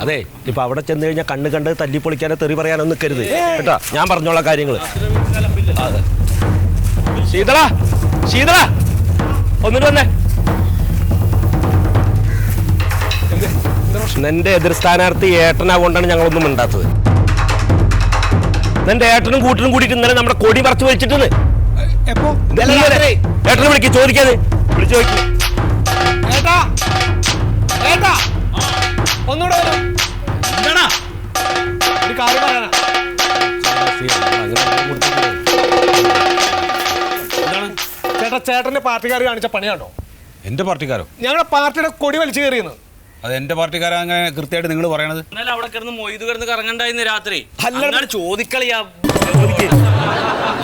അതെ ഇപ്പൊ അവിടെ ചെന്ന് കഴിഞ്ഞാൽ കണ്ണ് കണ്ട് തല്ലി പൊളിക്കാനോ തെറി പറയാനോ നിൽക്കരുത് കേട്ടോ. ഞാൻ പറഞ്ഞോളാം കാര്യങ്ങള്. ശീതള ശീതള ഒന്നിട്ട് വന്നേ. നിന്റെ എതിർ സ്ഥാനാർത്ഥി ഏട്ടനാകൊണ്ടാണ് ഞങ്ങളൊന്നും മിണ്ടാത്തത്. നിന്റെ ഏട്ടനും കൂട്ടിനും കൂടിയിട്ട് ഇന്നലെ നമ്മുടെ കൊടി പറിച്ചു വലിച്ചിട്ടുണ്ട്. ഏട്ടനെ വിളിക്ക്, ചോദിക്കാതെ വിളിച്ചു ചോദിക്കും. ചേട്ടന്റെ പാർട്ടിക്കാർ കാണിച്ച പണിയാണോ? എന്റെ പാർട്ടിക്കാരോ? ഞങ്ങളുടെ പാർട്ടിയുടെ കൊടി വലിച്ചു കയറിയെന്ന്. അത് എന്റെ പാർട്ടിക്കാരാ അങ്ങനെ കൃത്യമായിട്ട് നിങ്ങൾ പറയണത്? അവിടെ കിടന്ന് മൊയ്ത് കിടന്ന് കറങ്ങണ്ടായിരുന്നു രാത്രി. ചോദിക്കളിയാ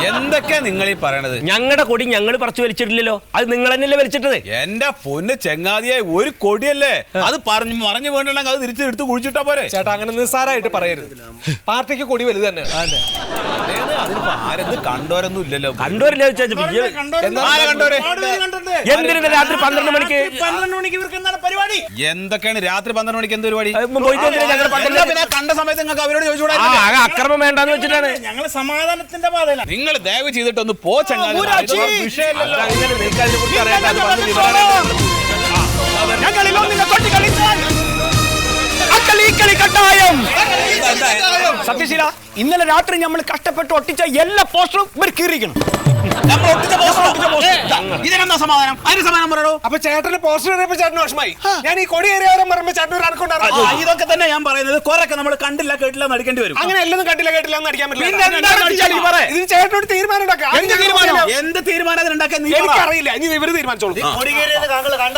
എന്തൊക്കെയാ നിങ്ങൾ ഈ പറയണത്? ഞങ്ങളുടെ കൊടി ഞങ്ങൾ പറിച്ചു വലിച്ചിട്ടില്ലല്ലോ, അത് നിങ്ങൾ തന്നെയല്ലേ വലിച്ചിട്ടത്. എന്റെ പൊന്ന് ചെങ്ങാതിയായി ഒരു കൊടിയല്ലേ, അത് പറഞ്ഞു വേണ്ടെങ്കിൽ അത് തിരിച്ചെടുത്ത് കുഴിച്ചിട്ടാ പോരെ. ചേട്ടാ അങ്ങനെ നിസ്സാരമായിട്ട് പറയരുത്. പാർട്ടിക്ക് കൊടി വലുത് തന്നെ. അതിനിപ്പോ ആരെന്ത് കണ്ടോരൊന്നും ഇല്ലല്ലോ. കണ്ടോരില്ല എന്തിനാ രാത്രി 12 മണിക്ക്? പരിപാടി എന്തൊക്കെയാണ് രാത്രി 12 മണിക്ക് എന്ത് പരിപാടി? കണ്ട സമയത്ത് നിങ്ങൾക്ക് അവരോട് ചോദിച്ചുകൂടാ. അക്രമം വേണ്ടെന്ന് വെച്ചിട്ടാണ്. ഞങ്ങള് സമാധാനത്തിന്റെ പാതയിലാണ്. നിങ്ങൾ ദയവ് ചെയ്തിട്ടൊന്ന് പോ ചങ്ങാതി. സത്യശീല, ഇന്നലെ രാത്രി നമ്മൾ കഷ്ടപ്പെട്ട് ഒട്ടിച്ച എല്ലാ പോസ്റ്ററും ഇവർ കീറിക്കണം. ഇതിനെന്താ സമാധാനം? അതിന് സമാധാനം പറയണോ? അപ്പൊ ചേട്ടന് പോസ്റ്റർ കയറിയപ്പോ ചേട്ടന് വിഷമായി. ഞാൻ ഈ കൊടി കയറിയവരെ പറയുമ്പോ ചേട്ടന് ഒരു അടക്കമുണ്ടായിരുന്നു. ഇതൊക്കെ തന്നെ ഞാൻ പറയുന്നത്. കുറെയൊക്കെ നമ്മൾ കണ്ടില്ല കേട്ടില്ല നടിക്കേണ്ടി വരും. അങ്ങനെ എല്ലാം കണ്ടില്ല കേട്ടില്ല എന്ന് അടിക്കാൻ പറ്റില്ല. ഇതിന് ചേട്ടനോട് തീരുമാനം ഉണ്ടാക്കാം. എന്ത് തീരുമാനം ഉണ്ടാക്കാൻ എനിക്കറിയില്ല. ഇനി ഇവര് തീരുമാനിച്ചോളൂ. താങ്കൾ കണ്ട